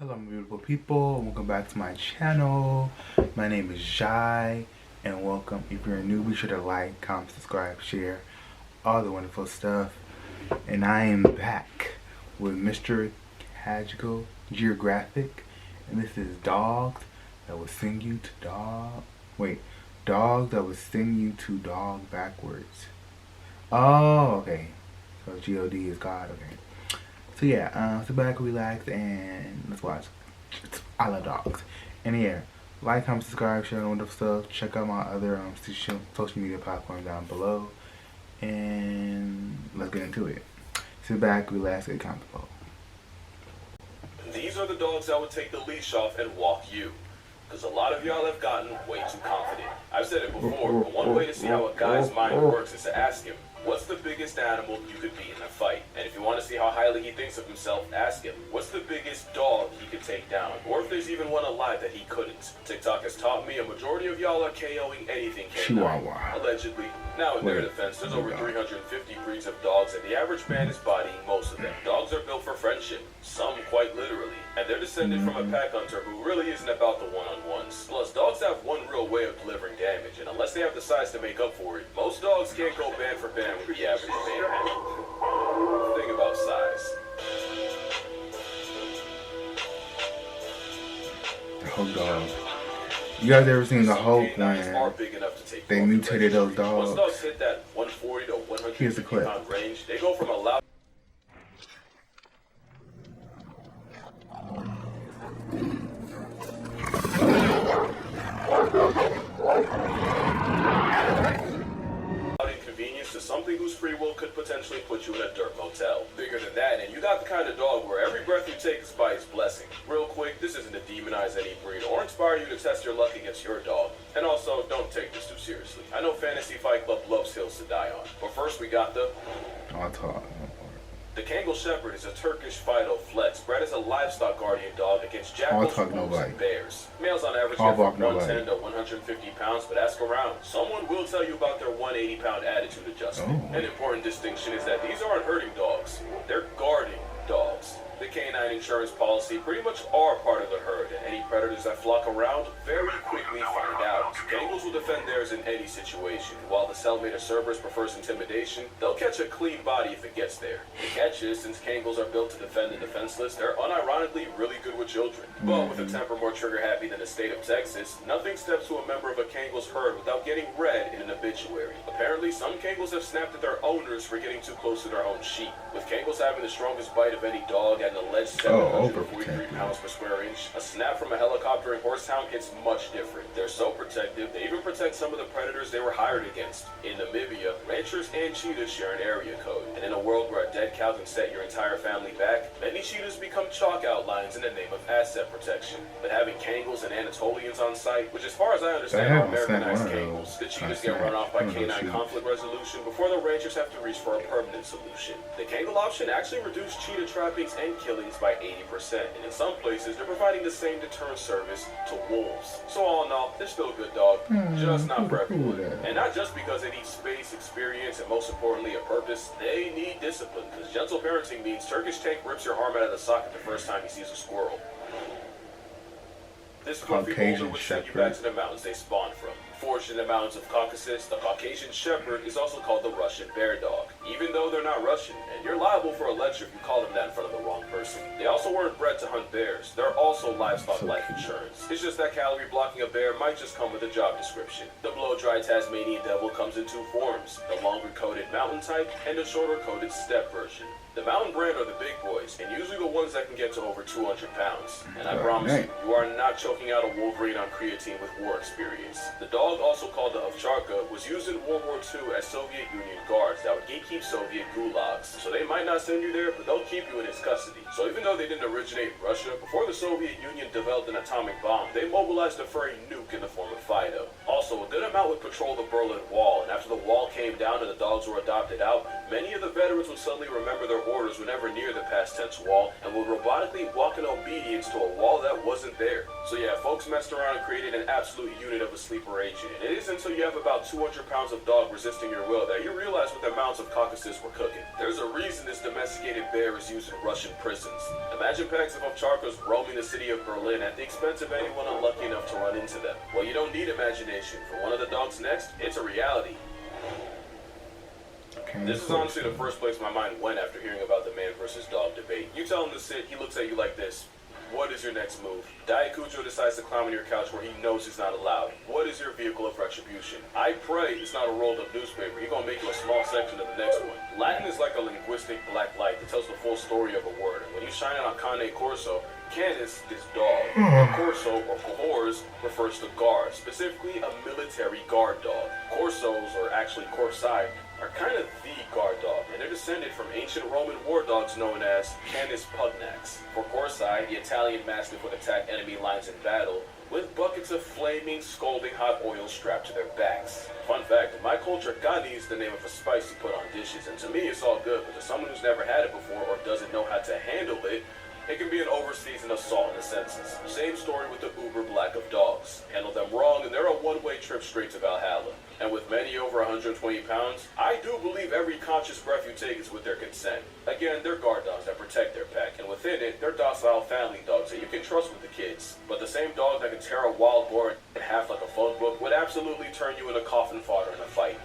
Hello my beautiful people, welcome back to my channel. My name is Jai and welcome. If you're new, be sure to like, comment, subscribe, share, all the wonderful stuff. And I am back with Mr. Casual Geographic, and this is dogs that will sing you to dog. Wait, dogs that will sing you to dog backwards. Oh, okay. So G-O-D is God, okay. So yeah, sit back, relax, and let's watch. I love dogs. And yeah, like, comment, subscribe, share, all wonderful stuff. Check out my other social media platforms down below. And let's get into it. Sit back, relax, get comfortable. These are the dogs that would take the leash off and walk you. Because a lot of y'all have gotten way too confident. I've said it before, but one way to see how a guy's mind works is to ask him, what's the biggest animal you could beat in a fight? And if you want to see how highly he thinks of himself, ask him, what's the biggest dog he could take down? Or if there's even one alive that he couldn't. TikTok has taught me a majority of y'all are KOing anything Chihuahua. Allegedly. Now in their defense, there's over 350 breeds of dogs, and the average man is bodying most of them. Dogs are built for friendship, some quite literally. And they're descended from a pack hunter who really isn't about the one-on-ones. Plus, dogs have one real way of delivering damage, and unless they have the size to make up for it, most dogs can't go band for band with the average man. Think about size. The Hulk dog. You guys ever seen the Hulk when they mutated those dogs? Once dogs hit that 140 to 150 pound range, they go from a loud inconvenience to something whose free will could potentially put you in a dirt motel. Bigger than that, and you got the kind of dog where every breath you take is by his blessing. Real quick, this isn't to demonize any breed or inspire you to test your luck against your dog. And also, don't take this too seriously. I know Fantasy Fight Club loves hills to die on. But first we got the Kangal Shepherd is a Turkish Fido flex bred as a livestock guardian dog against jackals, wolves, and bears. Males on average get from 110 to 150 pounds, but ask around. Someone will tell you about their 180-pound attitude adjustment. An important distinction is that these aren't herding dogs. They're guarding dogs. The canine insurance policy pretty much are part of the herd, and any predators that flock around very quickly find out. Kangals will defend theirs in any situation. While the cellmate or Cerberus prefers intimidation, they'll catch a clean body if it gets there. The catch is, since Kangals are built to defend the defenseless, they're unironically really good with children. But with a temper more trigger-happy than the state of Texas, nothing steps to a member of a Kangal's herd without getting read in an obituary. Apparently, some Kangals have snapped at their owners for getting too close to their own sheep. With Kangals having the strongest bite of any dog at an alleged 743 pounds per square inch, a snap from a helicoptering horsehound hits much different. They're so protective, they even protect some of the predators they were hired against. In Namibia, ranchers and cheetahs share an area code, and in a world where a dead cow can set your entire family back, many cheetahs become chalk outlines in the name of asset protection. But having Kangals and Anatolians on site, which as far as I understand are Americanized Kangals, the cheetahs get run off by canine conflict resolution before the ranchers have to reach for a permanent solution. The Kangal option actually reduced cheetah trappings and killings by 80%, and in some places they're providing the same deterrent service to wolves. So all in all, they're still a good dog, just not for everyone. And not just because they need space, experience, and most importantly a purpose, they need discipline, because gentle parenting means Turkish Tank rips your arm out of the socket the first time he sees a squirrel. This fluffy boulder would send you back to the mountains they spawned from. Forged in the mountains of Caucasus, the Caucasian Shepherd is also called the Russian Bear Dog, even though they're not Russian, and you're liable for a lecture if you call them that in front of the wrong person. They also weren't bred to hunt bears. They're also livestock life insurance. It's just that calorie blocking a bear might just come with a job description. The blow-dry Tasmanian Devil comes in two forms, the longer-coated mountain type and the shorter-coated steppe version. The mountain brand are the big boys, and usually the ones that can get to over 200 pounds. And I promise you, you are not choking out a Wolverine on creatine with war experience. The dog, also called the ovcharka, was used in World War II as Soviet Union guards that would gatekeep Soviet gulags. So they might not send you there, but they'll keep you in his custody. So even though they didn't originate in Russia, before the Soviet Union developed an atomic bomb, they mobilized a furry nuke in the form of Fido. Also Also, a good amount would patrol the Berlin Wall, and after the wall came down and the dogs were adopted out, many of the veterans would suddenly remember their orders whenever near the past tense wall, and would robotically walk in obedience to a wall that wasn't there. So yeah, folks messed around and created an absolute unit of a sleeper agent, and it isn't until you have about 200 pounds of dog resisting your will that you realize what the amounts of Caucasus were cooking. There's a reason this domesticated bear is used in Russian prisons. Imagine packs of ovcharkas roaming the city of Berlin at the expense of anyone unlucky enough to run into them. Well, you don't need imagination. For one of the dogs next, it's a reality. Okay, this is honestly the first place my mind went after hearing about the man versus dog debate. You tell him to sit, he looks at you like this. What is your next move? Diacucho decides to climb on your couch where he knows he's not allowed. What is your vehicle of retribution? I pray it's not a rolled up newspaper. He's gonna make you a small section of the next one. Latin is like a linguistic black light that tells the full story of a word. And when you shine it on cane corso, canis is dog, and corso or cohors refers to guard, specifically a military guard dog. Corsos, or actually corsai, are kind of the guard dog, and they're descended from ancient Roman war dogs known as Canis pugnax. For Corsai, the Italian mastiff would attack enemy lines in battle with buckets of flaming, scalding hot oil strapped to their backs. Fun fact, in my culture, gani is the name of a spice you put on dishes, and to me it's all good, but to someone who's never had it before or doesn't know how to handle it, it can be an overseasoned assault in the senses. Same story with the uber black of dogs. Handle them wrong and they're a one-way trip straight to Valhalla. And with many over 120 pounds, I do believe every conscious breath you take is with their consent. Again, they're guard dogs that protect their pack, and within it, they're docile family dogs that you can trust with the kids. But the same dog that can tear a wild boar in half like a phone book would absolutely turn you into coffin fodder in a fight.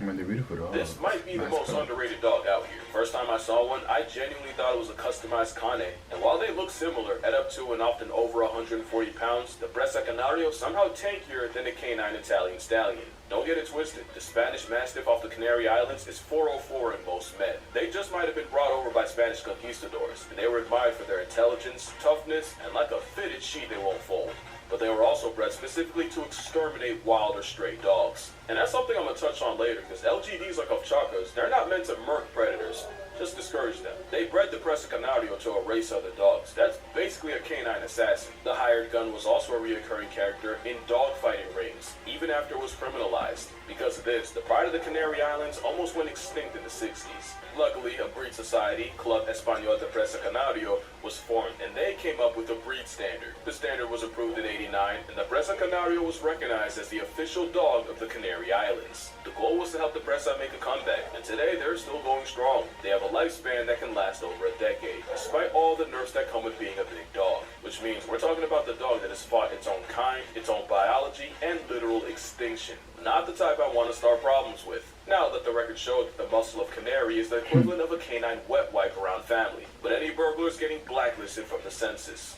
I mean, they're beautiful dogs. This might be the most color. underrated dog out here. First time I saw one, I genuinely thought it was a customized cane. And while they look similar, at up to and often over 140 pounds, the Bressa Canario somehow tankier than the canine Italian stallion. Don't get it twisted, the Spanish Mastiff off the Canary Islands is 404 in most men. They just might have been brought over by Spanish conquistadors, and they were admired for their intelligence, toughness, and like a fitted sheet they won't fold. But they were also bred specifically to exterminate wild or stray dogs. And that's something I'm going to touch on later, because LGDs like ovcharkas, they're not meant to murk predators, just discourage them. They bred the Bressa Canario to erase other dogs. That's basically a canine assassin. The hired gun was also a reoccurring character in dogfighting rings, even after it was criminalized. Because of this, the pride of the Canary Islands almost went extinct in the 60s. Luckily, a breed society, Club Español de Bressa Canario, was formed, and they came up with a breed standard. The standard was approved in '89, and the Bressa Canario was recognized as the official dog of the Canary Islands. The goal was to help the Bressa make a comeback, and today they're still going strong. They have a lifespan that can last over a decade, despite all the nerfs that come with being a big dog. Which means we're talking about the dog that has fought its own kind, its own biology, and literal extinction. Not the type I want to start problems with. Now let the record show that the muscle of canary is the equivalent of a canine wet wipe around family, but any burglar is getting blacklisted from the census.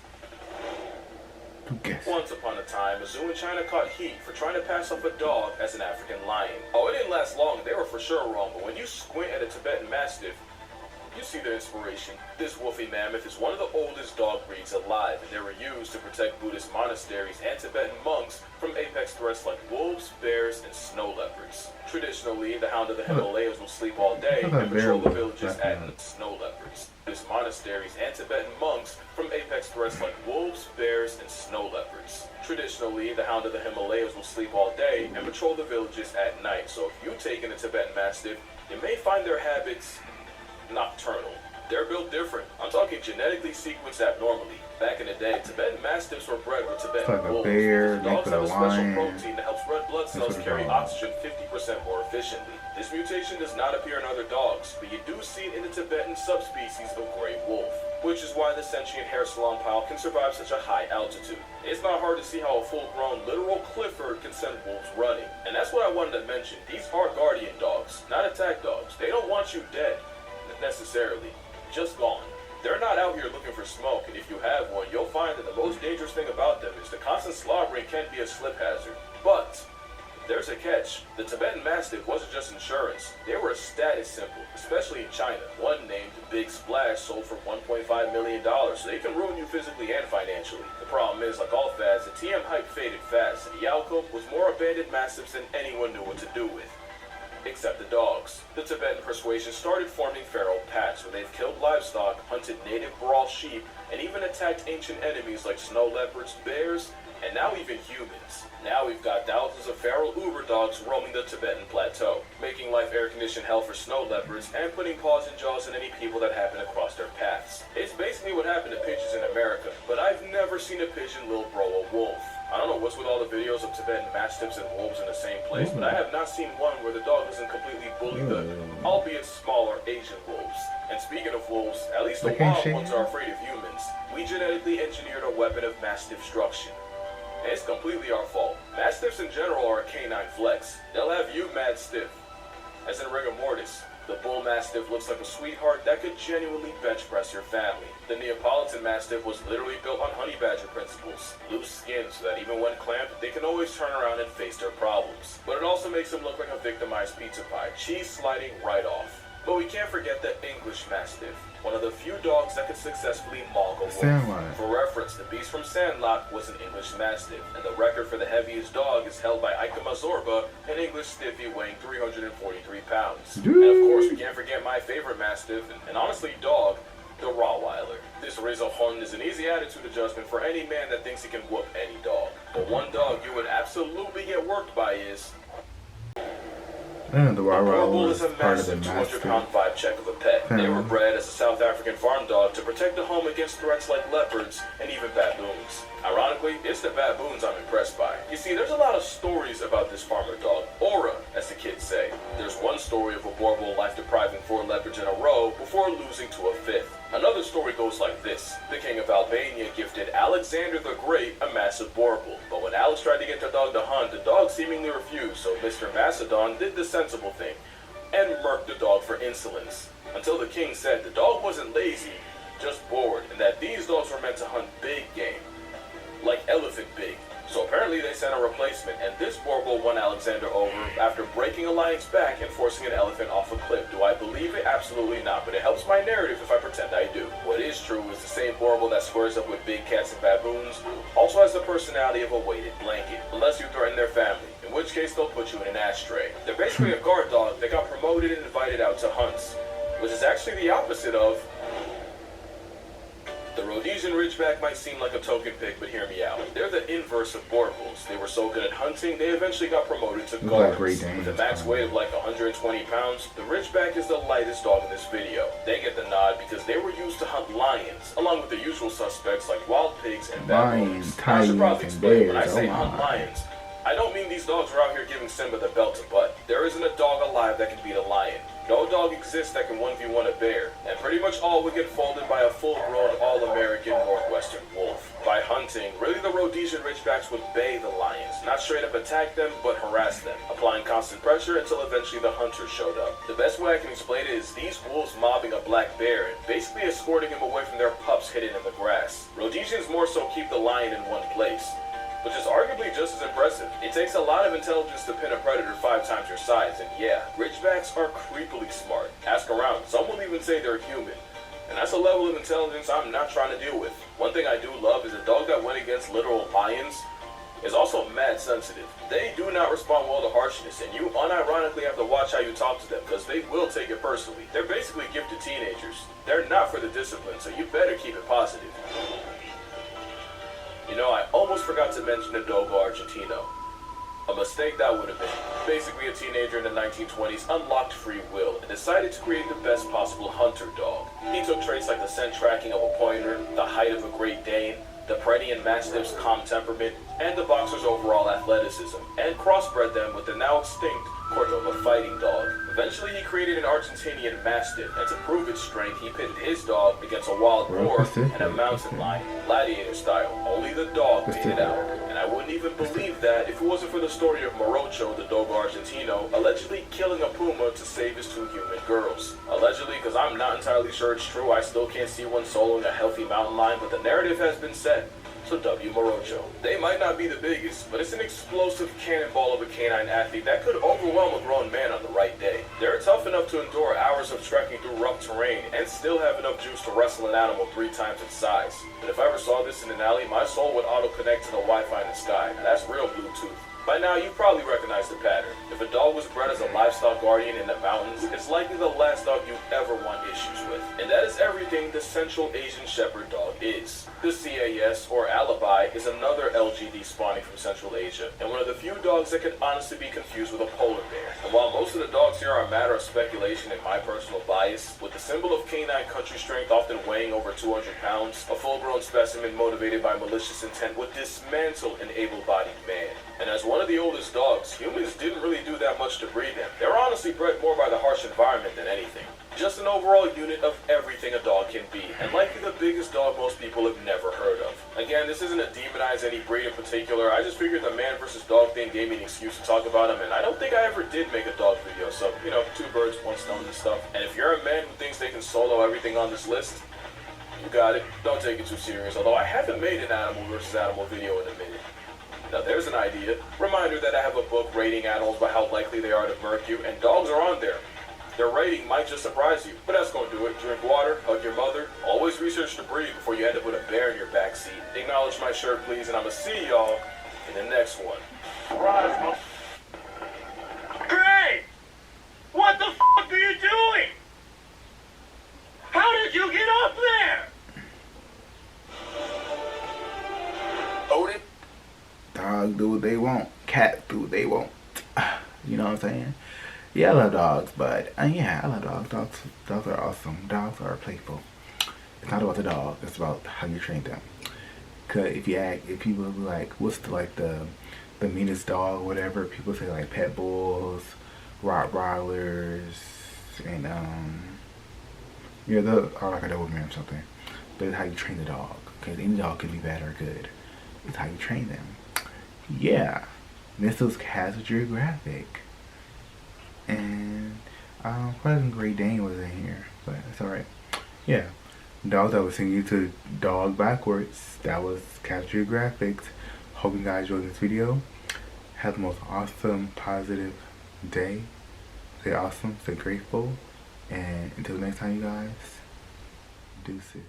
Once upon a time, a zoo in China caught heat for trying to pass off a dog as an African lion. Oh, it didn't last long, they were for sure wrong, but when you squint at a Tibetan Mastiff, you see their inspiration. This woolly mammoth is one of the oldest dog breeds alive, and they were used to protect Buddhist monasteries and Tibetan monks from apex threats like wolves, bears, and snow leopards. Traditionally, the hound of the Himalayas will sleep all day and patrol the villages at night. Snow leopards. Buddhist monasteries and Tibetan monks from apex threats like wolves, bears, and snow leopards. Traditionally, the hound of the Himalayas will sleep all day and patrol the villages at night, so if you take in a Tibetan Mastiff, you may find their habits nocturnal. They're built different. I'm talking genetically sequenced abnormally. Back in the day, Tibetan Mastiffs were bred with Tibetan wolves. Dogs have a special protein that helps red blood cells carry oxygen 50% more efficiently. This mutation does not appear in other dogs, but you do see it in the Tibetan subspecies of gray wolf, which is why the sentient hair salon pile can survive such a high altitude. It's not hard to see how a full-grown literal Clifford can send wolves running. And that's what I wanted to mention. These are guardian dogs, not attack dogs. They don't want you dead, necessarily, just gone. They're not out here looking for smoke, and if you have one, you'll find that the most dangerous thing about them is the constant slaughtering can be a slip hazard. But there's a catch. The Tibetan Mastiff wasn't just insurance. They were a status symbol, especially in China. One named Big Splash sold for $1.5 million, so they can ruin you physically and financially. The problem is, like all fads, the TM hype faded fast, and Yalko was more abandoned Mastiffs than anyone knew what to do with. Except the dogs. The Tibetan persuasion started forming feral packs where they've killed livestock, hunted native Baral sheep, and even attacked ancient enemies like snow leopards, bears, and now even humans. Now we've got thousands of feral Uber dogs roaming the Tibetan plateau, making life air-conditioned hell for snow leopards and putting paws and jaws in any people that happen to cross their paths. It's basically what happened to pigeons in America, but I've never seen a pigeon little bro a wolf. I don't know what's with all the videos of Tibetan mastiffs and wolves in the same place, but I have not seen one where the dog doesn't completely bully the, albeit smaller, Asian wolves. And speaking of wolves, at least the wild ones are afraid of humans. We genetically engineered a weapon of mass destruction. And it's completely our fault. Mastiffs in general are a canine flex. They'll have you mad stiff. As in rigor mortis, the bull mastiff looks like a sweetheart that could genuinely bench press your family. The Neapolitan mastiff was literally built on honey badger principles. Loose skin so that even when clamped, they can always turn around and face their problems. But it also makes them look like a victimized pizza pie, cheese sliding right off. But we can't forget the English Mastiff, one of the few dogs that could successfully maul a wolf. Sandlot. For reference, the beast from Sandlot was an English Mastiff, and the record for the heaviest dog is held by Ika Mazorba, an English stiffy weighing 343 pounds. And of course, we can't forget my favorite Mastiff, and honestly dog, the Rottweiler. This Rizzohund is an easy attitude adjustment for any man that thinks he can whoop any dog. But one dog you would absolutely get worked by is... The Rottweiler is is a part of the massive mastiff. 200-pound vibe check of a pet. They were bred as a South African farm dog to protect the home against threats like leopards and even baboons. Ironically, it's the baboons I'm impressed by. You see, there's a lot of stories about this farmer dog, aura, as the kids say. There's one story of a boar bull life-depriving 4 leopards in a row before losing to a 5th. Another story goes like this. The king of Albania gifted Alexander the Great a massive boar bull, but when Alex tried to get the dog to hunt, the dog seemingly refused, so Mr. Macedon did the sensible thing and murked the dog for insolence. Until the king said the dog wasn't lazy, just bored, and that these dogs were meant to hunt big game, like elephant big. So apparently they sent a replacement, and this boar bull won Alexander over after breaking a lion's back and forcing an elephant off a cliff. Do I believe it? Absolutely not, but it helps my narrative if I pretend I do. What is true is the same boar bull that squares up with big cats and baboons also has the personality of a weighted blanket, unless you threaten their family, in which case they'll put you in an ashtray. They're basically a guard dog that got promoted and invited out to hunts, which is actually the opposite of... The Rhodesian Ridgeback might seem like a token pick, but hear me out. They're the inverse of boar bulls. They were so good at hunting, they eventually got promoted to guards. With a max weight of like 120 pounds, the Ridgeback is the lightest dog in this video. They get the nod because they were used to hunt lions, along with the usual suspects like wild pigs and baboons. I should probably explain when I say hunt lions, I don't mean these dogs are out here giving Simba the belt to butt. There isn't a dog alive that can beat a lion. No dog exists that can 1v1 a bear, and pretty much all would get folded by a full-grown all-American Northwestern wolf. By hunting, really the Rhodesian Ridgebacks would bay the lions, not straight up attack them, but harass them, applying constant pressure until eventually the hunters showed up. The best way I can explain it is these wolves mobbing a black bear and basically escorting him away from their pups hidden in the grass. Rhodesians more so keep the lion in one place, which is arguably just as impressive. It takes a lot of intelligence to pin a predator 5 times your size, and yeah, Ridgebacks are creepily smart. Ask around, some will even say they're human. And that's a level of intelligence I'm not trying to deal with. One thing I do love is a dog that went against literal lions is also mad sensitive. They do not respond well to harshness, and you unironically have to watch how you talk to them, because they will take it personally. They're basically gifted teenagers. They're not for the discipline, so you better keep it positive. You know, I almost forgot to mention the Dogo Argentino. A mistake that would have been. Basically, a teenager in the 1920s unlocked free will and decided to create the best possible hunter dog. He took traits like the scent tracking of a pointer, the height of a Great Dane, the Pyrenean Mastiff's calm temperament, and the boxer's overall athleticism, and crossbred them with the now extinct Cordoba fighting dog. Eventually, he created an Argentinian Mastiff, and to prove its strength, he pitted his dog against a wild boar and a mountain lion, gladiator style. Only the dog made it out. And I wouldn't even believe that if it wasn't for the story of Morocho, the Dogo Argentino, allegedly killing a puma to save his 2 human girls. Allegedly, because I'm not entirely sure it's true. I still can't see one soloing a healthy mountain lion, but the narrative has been set. So W. Morocho. They might not be the biggest, but it's an explosive cannonball of a canine athlete that could overwhelm a grown man on the right day. They're tough enough to endure hours of trekking through rough terrain and still have enough juice to wrestle an animal 3 times its size. But if I ever saw this in an alley, my soul would auto-connect to the Wi-Fi in the sky. That's real Bluetooth. By now, you probably recognize the pattern. If a dog was bred as a livestock guardian in the mountains, it's likely the last dog you ever want issues with. And that is everything the Central Asian Shepherd dog is. The CAS, or alibi, is another LGD spawning from Central Asia, and one of the few dogs that could honestly be confused with a polar bear. And while most of the dogs here are a matter of speculation and my personal bias, with the symbol of canine country strength often weighing over 200 pounds, a full-grown specimen motivated by malicious intent would dismantle an able-bodied man. And as one of the oldest dogs, humans didn't really do that much to breed them. They were honestly bred more by the harsh environment than anything. Just an overall unit of everything a dog can be, and likely the biggest dog most people have never heard of. Again, this isn't to demonize any breed in particular. I just figured the man versus dog thing gave me an excuse to talk about him, and I don't think I ever did make a dog video, so, you know, 2 birds, 1 stone and stuff. And if you're a man who thinks they can solo everything on this list, you got it. Don't take it too serious, although I haven't made an animal versus animal video in a minute. Now there's an idea. Reminder that I have a book rating animals by how likely they are to murk you, and dogs are on there. Their rating might just surprise you, but that's gonna do it. Drink water, hug your mother, always research the breed before you end up with a bear in your backseat. Acknowledge my shirt, please, and I'ma see y'all in the next one. Hey! What the f*** are you doing? How did you get up there? Odin? Dogs do what they want. Cats do what they want. You know what I'm saying? Yeah, I love dogs, but yeah, I love dogs. Dogs are awesome. Dogs are playful. It's not about the dog. It's about how you train them. Cause if people be like, what's the meanest dog, or whatever, people say like pit bulls, Rottweilers, and yeah, those are like a Doberman or something. But it's how you train the dog. Cause any dog can be bad or good. It's how you train them. Yeah, this was GEOGRAPHIC. And probably Great Dane was in here, but it's alright. Yeah, dogs, I was singing you to dog backwards. That was GEOGRAPHIC. Hope you guys enjoyed this video. Have the most awesome, positive day. Stay awesome, stay grateful, and until next time, you guys, deuces.